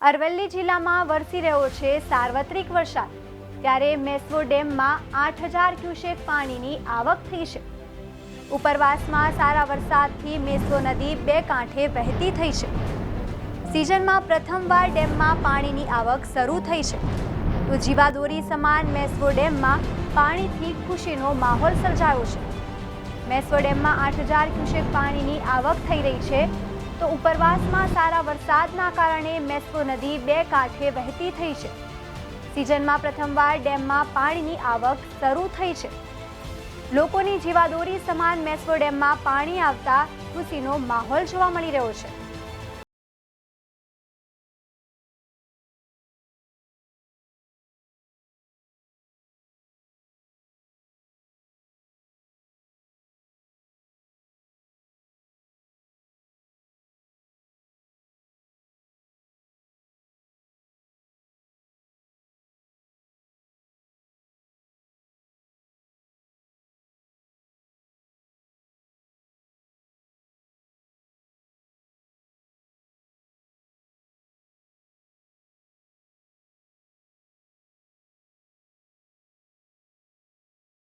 અરવલ્લી જિલ્લામાં વરસી રહ્યો છે સાર્વત્રિક વરસાદ, ત્યારે મેશ્વો ડેમમાં 8000 ક્યુસેક પાણીની આવક થઈ છે। ઉપરવાસમાં સારા વરસાદથી મેશ્વો નદી બે કાંઠે વહેતી થઈ છે। સિઝનમાં પ્રથમવાર ડેમમાં પાણીની આવક શરૂ થઈ છે, તો જીવાદોરી સમાન મેશ્વો ડેમમાં પાણીથી ખુશીનો માહોલ સર્જાયો છે। મેશ્વો ડેમમાં 8000 ક્યુસેક પાણીની આવક થઈ રહી છે, તો ઉપરવાસમાં સારા વરસાદના કારણે મેશ્વો નદી બે કાંઠે વહેતી થઈ છે। સિઝનમાં પ્રથમવાર ડેમમાં પાણીની આવક શરૂ થઈ છે। લોકોની જીવાદોરી સમાન મેશ્વો ડેમમાં પાણી આવતા ખુશીનો માહોલ જોવા મળી રહ્યો છે।